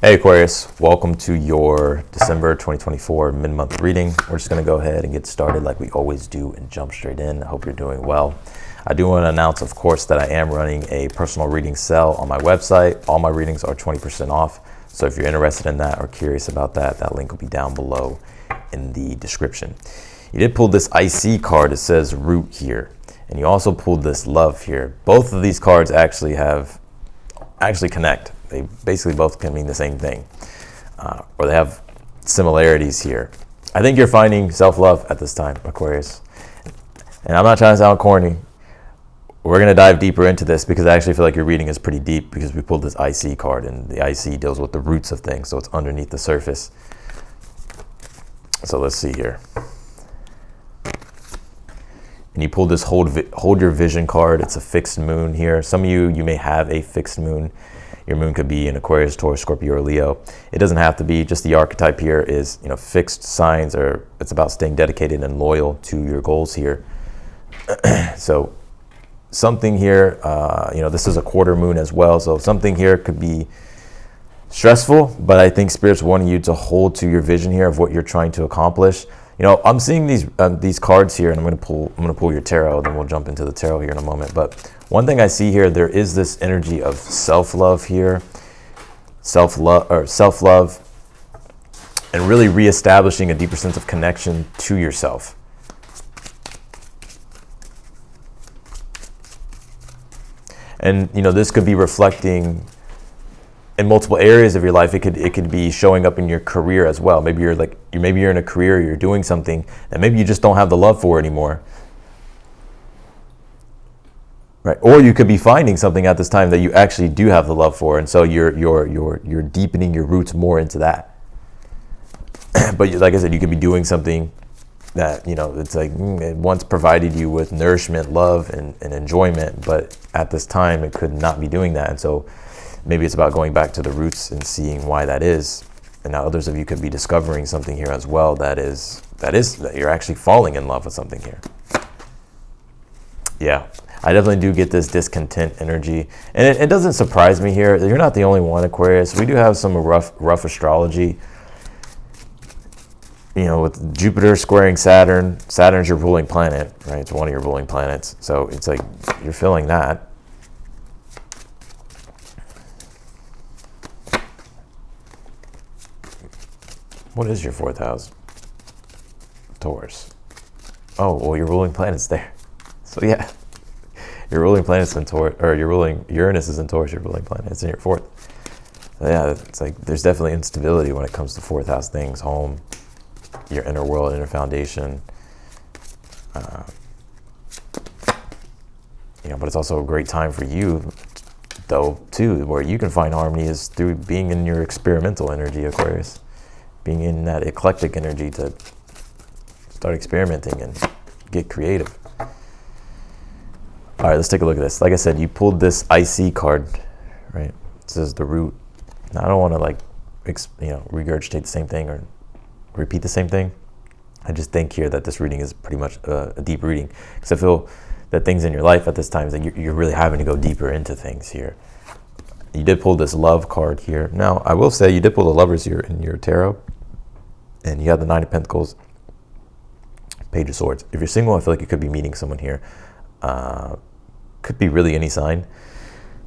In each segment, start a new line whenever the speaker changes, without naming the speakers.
Hey Aquarius, welcome to your December 2024 mid-month reading. We're just going to go ahead and get started like we always do and jump straight in. I hope you're doing well. I do want to announce, of course, that I am running a personal reading sale on my website. All my readings are 20% off. So if you're interested in that or curious about that, that link will be down below in the description. You did pull this IC card. It says root here. And you also pulled this love here. Both of these cards actually connect. They basically both can mean the same thing, or they have similarities here. I think you're finding self-love at this time, Aquarius. And I'm not trying to sound corny. We're going to dive deeper into this because I actually feel like your reading is pretty deep because we pulled this IC card, and the IC deals with the roots of things, so it's underneath the surface. So let's see here. And you pulled this hold your vision card. It's a fixed moon here. Some of you may have a fixed moon. Your moon could be in Aquarius, Taurus, Scorpio, or Leo. It doesn't have to be. Just the archetype here is, fixed signs, or it's about staying dedicated and loyal to your goals here. So something here, this is a quarter moon as well. So something here could be stressful, but I think Spirit's wanting you to hold to your vision here of what you're trying to accomplish. I'm seeing these cards here, and I'm gonna pull your tarot, then we'll jump into the tarot here in a moment. But one thing I see here, there is this energy of self-love here, self-love, and really reestablishing a deeper sense of connection to yourself. And this could be reflecting in multiple areas of your life. It could be showing up in your career as well. Maybe you're in a career, you're doing something that maybe you just don't have the love for anymore, right? Or you could be finding something at this time that you actually do have the love for, and so you're deepening your roots more into that. But like I said, you could be doing something that it's like it once provided you with nourishment, love, and enjoyment, but at this time it could not be doing that, and so maybe it's about going back to the roots and seeing why that is. And now others of you could be discovering something here as well that you're actually falling in love with something here. Yeah, I definitely do get this discontent energy. And it doesn't surprise me here. You're not the only one, Aquarius. We do have some rough astrology. With Jupiter squaring Saturn. Saturn's your ruling planet, right? It's one of your ruling planets. So it's like you're feeling that. What is your fourth house? Taurus. Oh, well, your ruling planet's there. So yeah, your ruling planet's in Taurus, or your ruling Uranus is in Taurus, your ruling planet. It's in your fourth. So yeah, it's like there's definitely instability when it comes to fourth house things, home, your inner world, inner foundation. But it's also a great time for you, though, too, where you can find harmony is through being in your experimental energy, Aquarius. Being in that eclectic energy to start experimenting and get creative. All right, let's take a look at this. Like I said, you pulled this IC card, right? It says the root. Now, I don't want to regurgitate the same thing or repeat the same thing. I just think here that this reading is pretty much a deep reading, because I feel that things in your life at this time is that you're really having to go deeper into things here. You did pull this love card here. Now, I will say you did pull the lovers here in your tarot. And you have the Nine of Pentacles, Page of Swords. If you're single, I feel like you could be meeting someone here. Could be really any sign.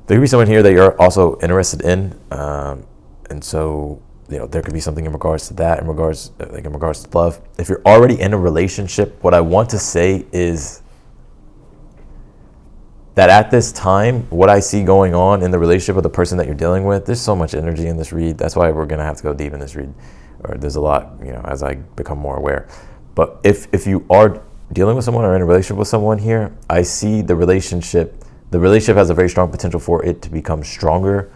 There could be someone here that you're also interested in. And so, there could be something in regards to that, in regards to love. If you're already in a relationship, what I want to say is that at this time, what I see going on in the relationship with the person that you're dealing with, there's so much energy in this read. That's why we're going to have to go deep in this read. Or there's a lot, as I become more aware. But if you are dealing with someone or in a relationship with someone here, I see the relationship has a very strong potential for it to become stronger.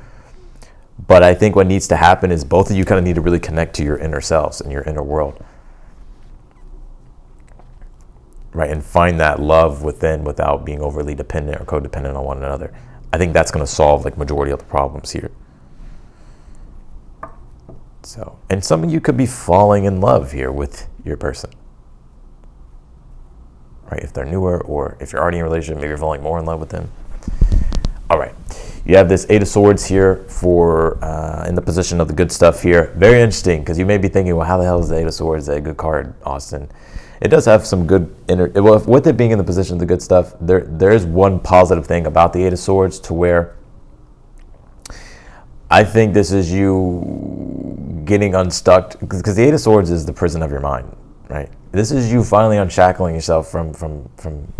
But I think what needs to happen is both of you kind of need to really connect to your inner selves and your inner world. Right, and find that love within without being overly dependent or codependent on one another. I think that's going to solve majority of the problems here. So, and some of you could be falling in love here with your person, right? If they're newer, or if you're already in a relationship, maybe you're falling more in love with them. All right, You have this Eight of Swords here for in the position of the good stuff here. Very interesting, because you may be thinking, well, how the hell is the Eight of Swords a good card, Austin? It does have some good well, with it being in the position of the good stuff, there is one positive thing about the Eight of Swords, to where I think this is you getting unstuck, because the Eight of Swords is the prison of your mind, right? This is you finally unshackling yourself from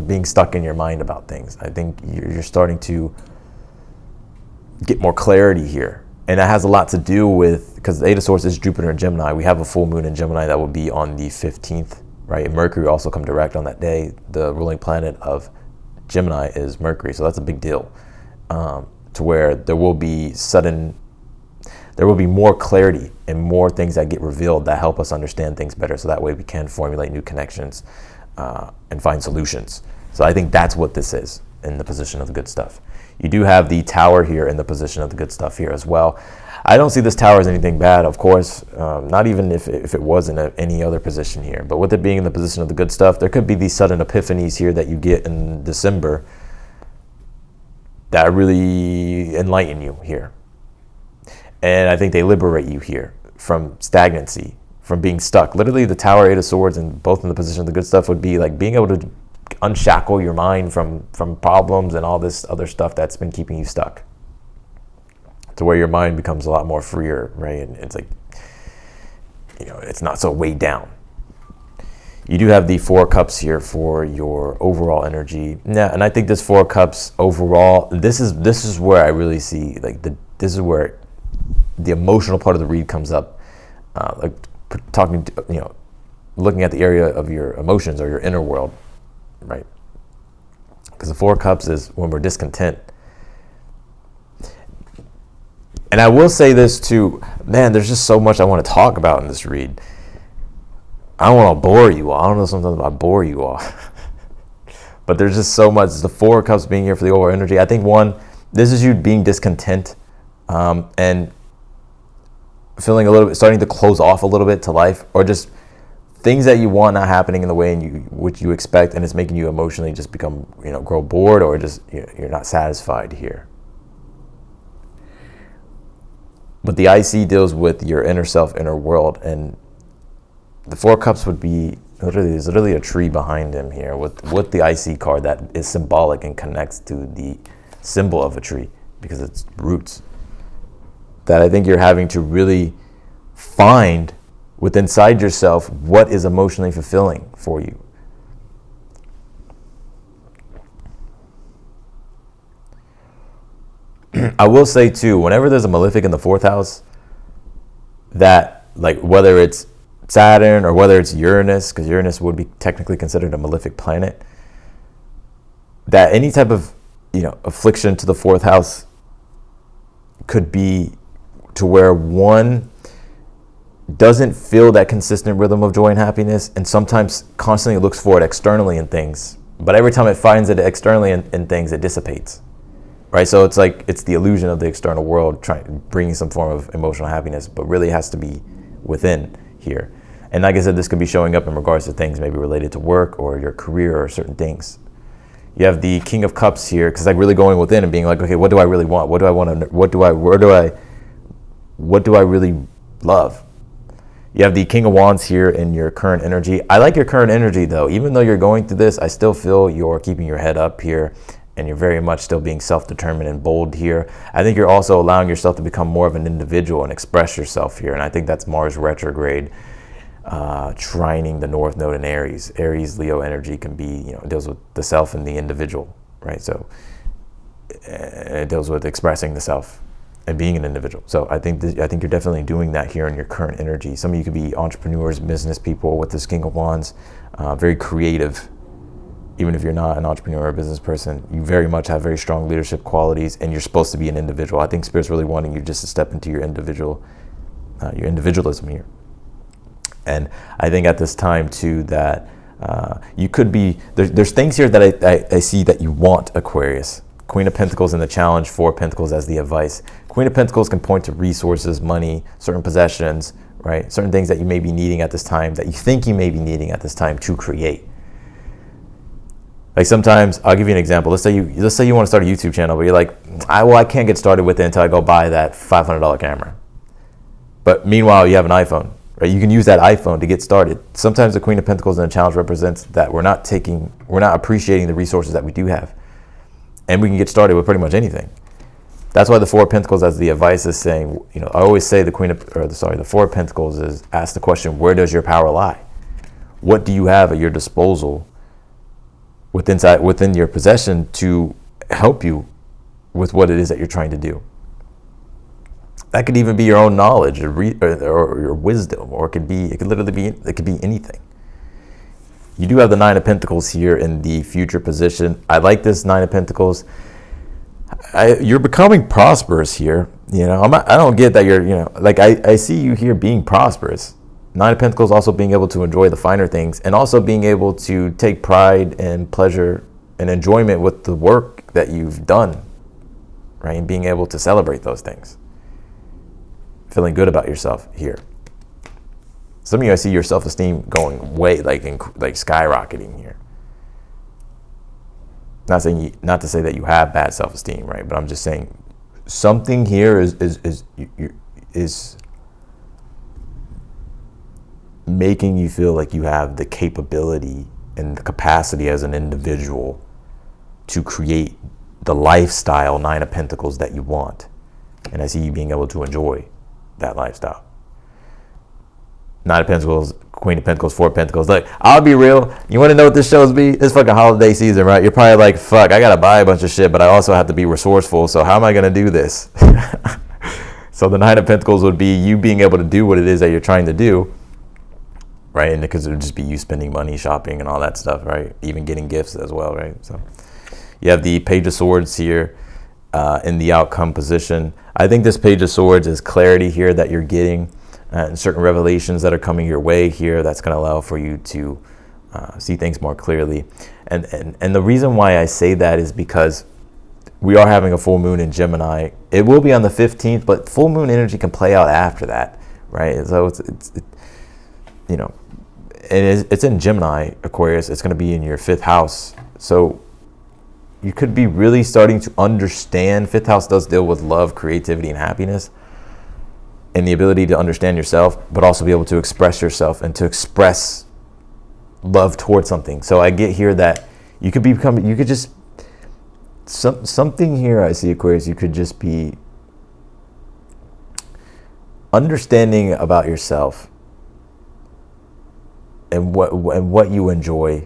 being stuck in your mind about things. I think you're starting to get more clarity here. And that has a lot to do with, because the Eight of Swords is Jupiter in Gemini. We have a full moon in Gemini that will be on the 15th, right? And Mercury also come direct on that day. The ruling planet of Gemini is Mercury, so that's a big deal. To where there will be more clarity and more things that get revealed that help us understand things better, so that way we can formulate new connections and find solutions. So I think that's what this is in the position of the good stuff. You do have the Tower here in the position of the good stuff here as well. I don't see this Tower as anything bad, of course, not even if it was in any other position here. But with it being in the position of the good stuff, there could be these sudden epiphanies here that you get in December that really enlighten you here. And I think they liberate you here from stagnancy, from being stuck. Literally, the Tower, Eight of Swords, and both in the position of the good stuff would be like being able to unshackle your mind from problems and all this other stuff that's been keeping you stuck, to where your mind becomes a lot more freer, right? And it's like, it's not so weighed down. You do have the Four of Cups here for your overall energy. Yeah, and I think this Four of Cups overall, this is where I really see, like, this is where the emotional part of the read comes up, like talking to, looking at the area of your emotions or your inner world, right? Because the Four of Cups is when we're discontent. And I will say this too, man, there's just so much I want to talk about in this read. I don't want to bore you all. I don't know, sometimes I bore you all. But there's just so much. The Four of Cups being here for the overall energy. I think this is you being discontent and feeling a little bit, starting to close off a little bit to life, or just things that you want not happening in the way which you expect, and it's making you emotionally just become, grow bored, or just you're not satisfied here. But the IC deals with your inner self, inner world, and the Four of Cups would be there's literally a tree behind him here with the IC card that is symbolic and connects to the symbol of a tree, because it's roots. That I think you're having to really find within inside yourself what is emotionally fulfilling for you. I will say too, whenever there's a malefic in the fourth house, that, like, whether it's Saturn or whether it's Uranus, because Uranus would be technically considered a malefic planet, that any type of affliction to the fourth house could be to where one doesn't feel that consistent rhythm of joy and happiness, and sometimes constantly looks for it externally in things, but every time it finds it externally in things, it dissipates, right? So it's like it's the illusion of the external world bringing some form of emotional happiness, but really has to be within here. And like I said, this could be showing up in regards to things maybe related to work or your career or certain things. You have the King of Cups here, because like really going within and being like, okay, what do I really want? What do I want to? What do I really love? You have the King of Wands here in your current energy. I like your current energy though. Even though you're going through this, I still feel you're keeping your head up here, and you're very much still being self-determined and bold here. I think you're also allowing yourself to become more of an individual and express yourself here. And I think that's Mars retrograde, trining the North Node in Aries. Aries, Leo energy can be, it deals with the self and the individual, right? So it deals with expressing the self and being an individual. So I think you're definitely doing that here in your current energy. Some of you could be entrepreneurs, business people with this King of Wands, very creative. Even if you're not an entrepreneur or a business person, you very much have very strong leadership qualities, and you're supposed to be an individual. I think Spirit's really wanting you just to step into your individualism here. And I think at this time too that you could be, there's things here that I see that you want, Aquarius. Queen of Pentacles in the challenge, Four of Pentacles as the advice. Queen of Pentacles can point to resources, money, certain possessions, right? Certain things that you may be needing at this time, that you think you may be needing at this time to create. Like sometimes, I'll give you an example. Let's say you want to start a YouTube channel, but you're like, I can't get started with it until I go buy that $500 camera. But meanwhile, you have an iPhone, right? You can use that iPhone to get started. Sometimes the Queen of Pentacles in a challenge represents that we're not appreciating the resources that we do have. And we can get started with pretty much anything. That's why the Four of Pentacles as the advice is saying, I always say the Four of Pentacles is ask the question, where does your power lie? What do you have at your disposal within your possession to help you with what it is that you're trying to do? That could even be your own knowledge or your wisdom, or it could literally be anything. You do have the Nine of Pentacles here in the future position. I like this Nine of Pentacles. You're becoming prosperous here. I don't get that you're, I see you here being prosperous. Nine of Pentacles also being able to enjoy the finer things, and also being able to take pride and pleasure and enjoyment with the work that you've done, right? And being able to celebrate those things. Feeling good about yourself here. Some of you, I see your self-esteem going way, like skyrocketing here. Not to say that you have bad self-esteem, right? But I'm just saying something here is making you feel like you have the capability and the capacity as an individual to create the lifestyle, Nine of Pentacles, that you want. And I see you being able to enjoy that lifestyle. Nine of Pentacles, Queen of Pentacles, Four of Pentacles. Look, I'll be real. You want to know what this shows me? It's fucking holiday season, right? You're probably like, fuck, I got to buy a bunch of shit, but I also have to be resourceful. So how am I going to do this? So the Nine of Pentacles would be you being able to do what it is that you're trying to do, right? And because it would just be you spending money, shopping, and all that stuff, right? Even getting gifts as well, right? So you have the Page of Swords here in the outcome position. I think this Page of Swords is clarity here that you're getting. And certain revelations that are coming your way here that's going to allow for you to see things more clearly. And the reason why I say that is because we are having a full moon in Gemini. It will be on the 15th, but full moon energy can play out after that, right? So it's in Gemini, Aquarius. It's going to be in your 5th house. So you could be really starting to understand. 5th house does deal with love, creativity, and happiness, and the ability to understand yourself, but also be able to express yourself and to express love towards something. So I get here that something here I see, Aquarius, you could just be understanding about yourself and what you enjoy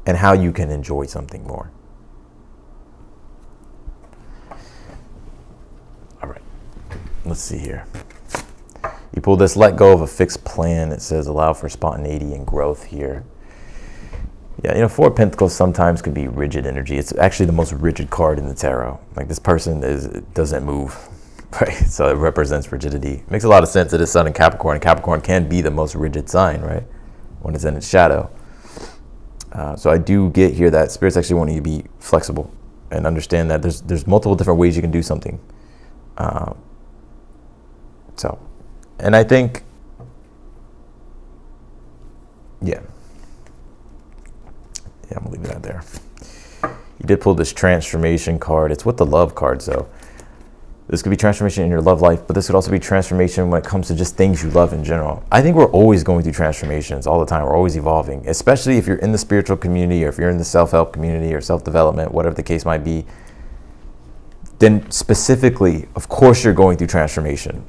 and how you can enjoy something more. Let's see here. You pull this, let go of a fixed plan. It says allow for spontaneity and growth here. Yeah, Four of Pentacles sometimes could be rigid energy. It's actually the most rigid card in the tarot. Like this person doesn't move, right? So it represents rigidity. It makes a lot of sense that it's Sun in Capricorn. And Capricorn can be the most rigid sign, right? When it's in its shadow. So I do get here that Spirit's actually wanting you to be flexible and understand that there's multiple different ways you can do something. And I think, yeah, I'm gonna leave that there. You did pull this transformation card. It's with the love cards, though. This could be transformation in your love life, but this could also be transformation when it comes to just things you love in general. I think we're always going through transformations all the time. We're always evolving, especially if you're in the spiritual community, or if you're in the self-help community or self-development, whatever the case might be. Then specifically, of course, you're going through transformation.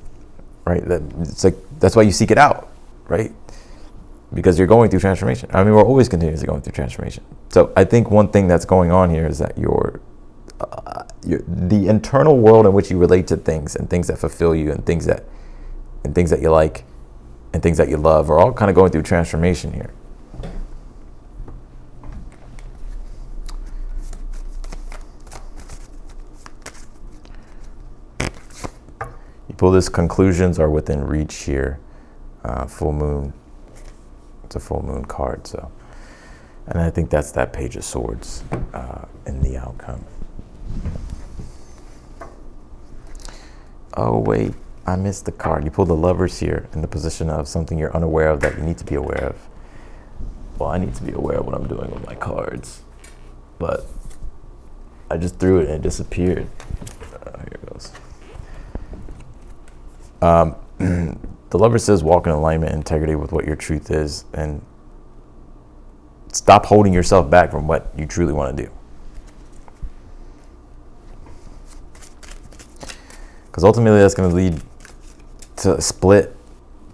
Right? That's why you seek it out, right? Because you're going through transformation. I mean, we're always continuously going through transformation. So I think one thing that's going on here is that the internal world in which you relate to things and things that fulfill you and things that you like and things that you love are all kind of going through transformation here. Pull this, conclusions are within reach here. Full moon. It's a full moon card. So, and I think that's that Page of Swords in the outcome. Oh wait, I missed the card. You pull the Lovers here in the position of something you're unaware of that you need to be aware of. well, I need to be aware of what I'm doing with my cards. But I just threw it and it disappeared. Here it goes. The Lover says walk in alignment and integrity with what your truth is, and stop holding yourself back from what you truly want to do. Because ultimately that's going to lead to a split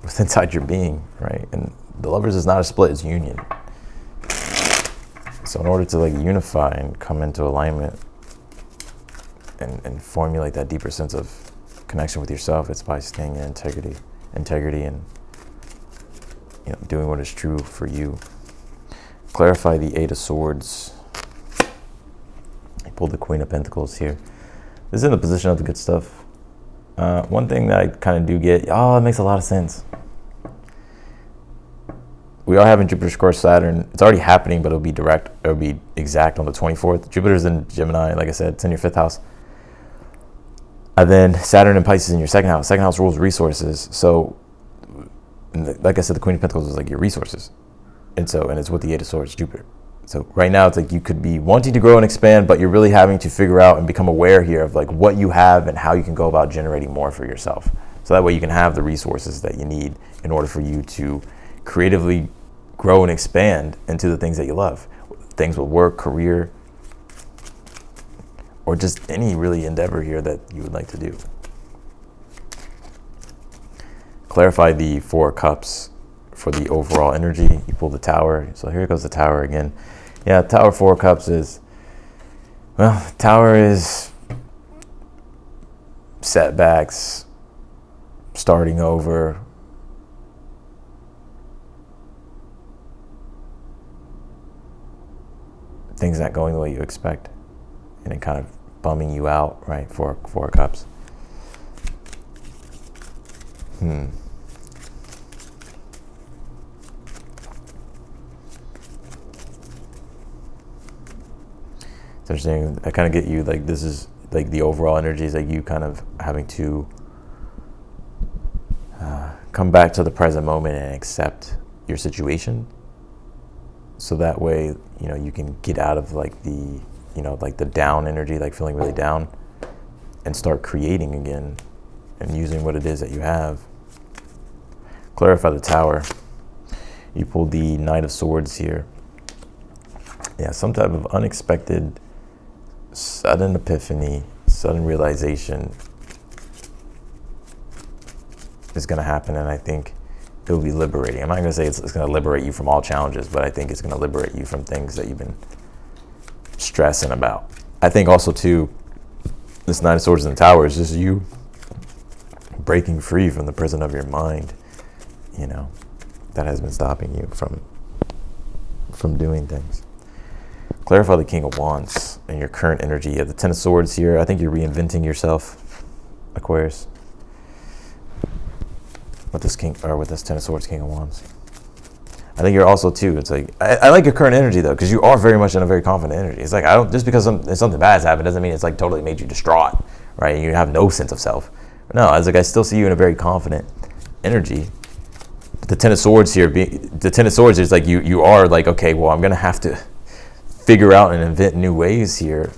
within inside your being, right? And the Lovers is not a split, it's union. So in order to like unify and come into alignment and formulate that deeper sense of connection with yourself, it's by staying in integrity and, you know, doing what is true for you. Clarify the Eight of Swords. I pulled the Queen of Pentacles here. This is in the position of the good stuff. One thing that I kind of do get, it makes a lot of sense. We are having Jupiter square Saturn. It's already happening, but it'll be direct. It'll be exact on the 24th. Jupiter's in Gemini, like I said, it's in your 5th house. And then Saturn and Pisces in your 2nd house. 2nd house rules resources. So, like I said, the Queen of Pentacles is like your resources. And it's with the Eight of Swords, Jupiter. So right now it's like you could be wanting to grow and expand, but you're really having to figure out and become aware here of like what you have and how you can go about generating more for yourself. So that way you can have the resources that you need in order for you to creatively grow and expand into the things that you love. Things with work, career, or just any really endeavor here that you would like to do. Clarify the Four of Cups for the overall energy. You pull the Tower. So here goes the Tower again. Yeah, Tower, Four of Cups is, well, Tower is setbacks, starting over, things not going the way you expect, and it kind of bumming you out, right? Four of Cups. It's interesting. I kind of get you, like, this is like the overall energy is like you kind of having to come back to the present moment and accept your situation. So that way, you know, you can get out of like the, you know, like the down energy, like feeling really down, and start creating again and using what it is that you have. Clarify the Tower. You pulled the Knight of Swords here. Yeah, some type of unexpected, sudden epiphany, sudden realization is going to happen, and I think it will be liberating. I'm not going to say it's going to liberate you from all challenges, but I think it's going to liberate you from things that you've been stressing about. I think also, too, this Nine of Swords in the Tower is just you breaking free from the prison of your mind, you know, that has been stopping you from doing things. Clarify the King of Wands and your current energy. You have the Ten of Swords here. I think you're reinventing yourself, Aquarius, with this Ten of Swords, King of Wands. I think you're also, too, it's like, I like your current energy, though, because you are very much in a very confident energy. It's like, just because something bad has happened doesn't mean it's like totally made you distraught, right? And you have no sense of self. No, it's like I still see you in a very confident energy. But the Ten of Swords here, the Ten of Swords is like you are like, okay, well, I'm going to have to figure out and invent new ways here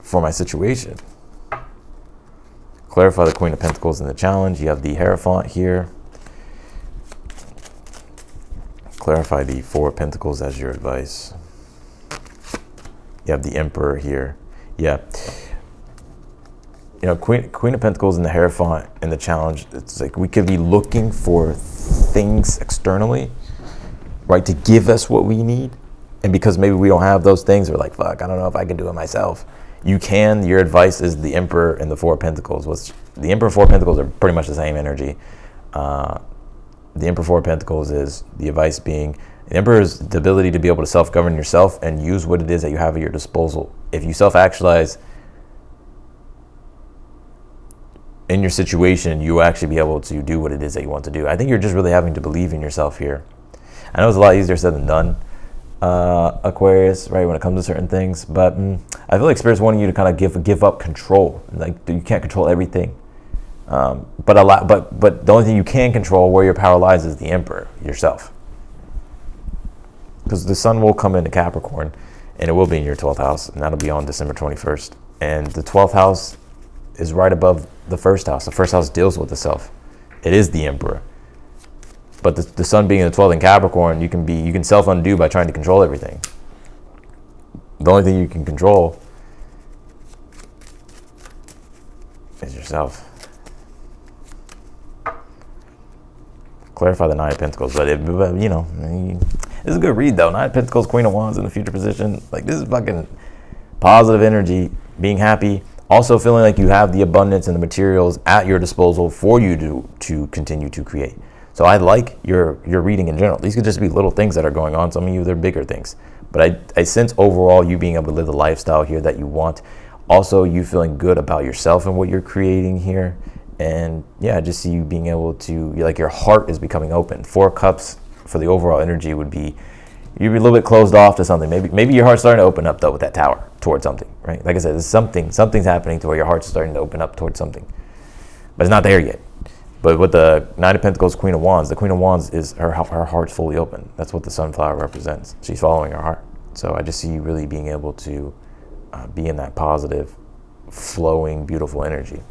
for my situation. Clarify the Queen of Pentacles in the challenge. You have the Hierophant here. Clarify the Four of Pentacles as your advice. You have the Emperor here. Yeah. You know, Queen of Pentacles and the Hierophant in the challenge, it's like we could be looking for things externally, right, to give us what we need. And because maybe we don't have those things, we're like, fuck, I don't know if I can do it myself. You can. Your advice is the Emperor and the Four of Pentacles. The Emperor and Four of Pentacles are pretty much the same energy. The Emperor, Four of Pentacles is the advice being, the Emperor is the ability to be able to self-govern yourself and use what it is that you have at your disposal. If you self-actualize in your situation, you will actually be able to do what it is that you want to do. I think you're just really having to believe in yourself here. I know it's a lot easier said than done, Aquarius, right, when it comes to certain things, but I feel like Spirit's wanting you to kind of give up control. Like, you can't control everything, but the only thing you can control, where your power lies, is the Emperor, yourself. because the sun will come into Capricorn, and it will be in your 12th house, and that'll be on December 21st. And the 12th house is right above the first house. The first house deals with the self. It is the emperor. But the sun being in the 12th in Capricorn, you can self-undo by trying to control everything. The only thing you can control is yourself. Clarify the Nine of Pentacles, but you know, this is a good read though. Nine of Pentacles, Queen of Wands in the future position. Like, this is fucking positive energy, being happy, also feeling like you have the abundance and the materials at your disposal for you to continue to create. So I like your reading in general. These could just be little things that are going on. Some of you, they're bigger things. But I sense overall you being able to live the lifestyle here that you want. Also, you feeling good about yourself and what you're creating here. And yeah, I just see you being able to, like, your heart is becoming open. 4 Cups for the overall energy would be, you'd be a little bit closed off to something. Maybe your heart's starting to open up though with that Tower towards something, right? Like I said, there's something's happening to where your heart's starting to open up towards something. But it's not there yet. But with the Nine of Pentacles, Queen of Wands, the Queen of Wands is her heart's fully open. That's what the sunflower represents. She's following her heart. So I just see you really being able to be in that positive, flowing, beautiful energy.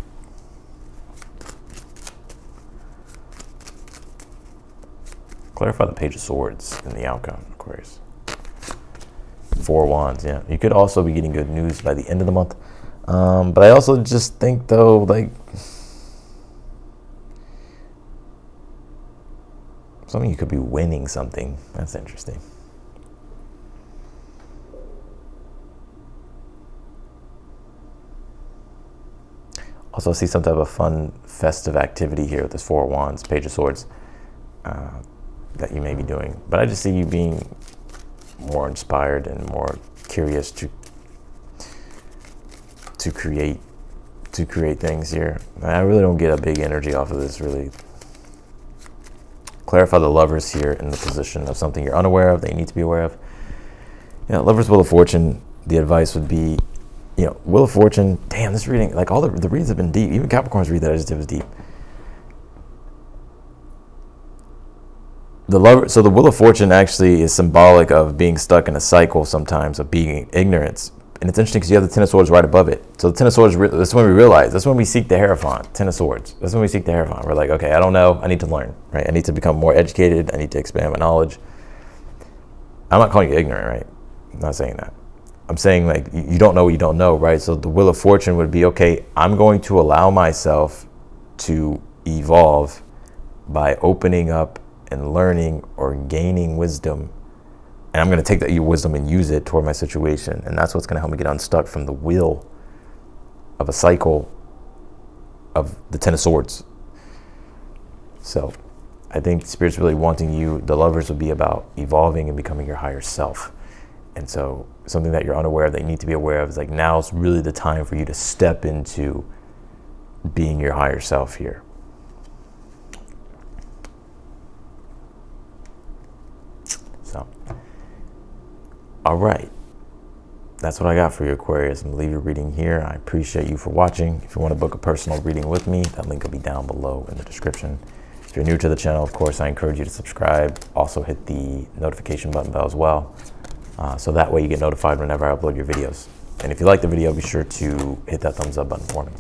Clarify the Page of Swords in the outcome, Aquarius. 4 Wands, yeah. You could also be getting good news by the end of the month. But I also just think though, like, some of you could be winning something. That's interesting. Also, I see some type of fun, festive activity here with this 4 Wands, Page of Swords, that you may be doing. But I just see you being more inspired and more curious to create things here. I really don't get a big energy off of this, really. Clarify the Lovers here in the position of something you're unaware of that you need to be aware of. You know, Lovers, Wheel of Fortune, the advice would be, you know, Wheel of Fortune, damn, this reading, like all the reads have been deep. Even Capricorn's read that I just did was deep. So the Wheel of Fortune actually is symbolic of being stuck in a cycle sometimes, of being ignorance. And it's interesting because you have the Ten of Swords right above it. So the Ten of Swords, that's when we realize, that's when we seek the Hierophant, Ten of Swords. That's when we seek the Hierophant. We're like, okay, I don't know, I need to learn, right? I need to become more educated, I need to expand my knowledge. I'm not calling you ignorant, right? I'm not saying that. I'm saying, like, you don't know what you don't know, right? So the Wheel of Fortune would be, okay, I'm going to allow myself to evolve by opening up and learning or gaining wisdom. And I'm going to take that wisdom and use it toward my situation. And that's what's going to help me get unstuck from the wheel of a cycle of the Ten of Swords. So I think Spirit's really wanting you, the Lovers would be about evolving and becoming your higher self. And so something that you're unaware of that you need to be aware of is, like, now's really the time for you to step into being your higher self here. So, all right. That's what I got for you, Aquarius. I'm going to leave your reading here. I appreciate you for watching. If you want to book a personal reading with me, that link will be down below in the description. If you're new to the channel, of course, I encourage you to subscribe. Also hit the notification button bell as well. So that way you get notified whenever I upload your videos. And if you like the video, be sure to hit that thumbs up button for me.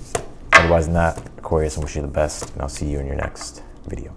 Otherwise than that, Aquarius, I wish you the best, and I'll see you in your next video.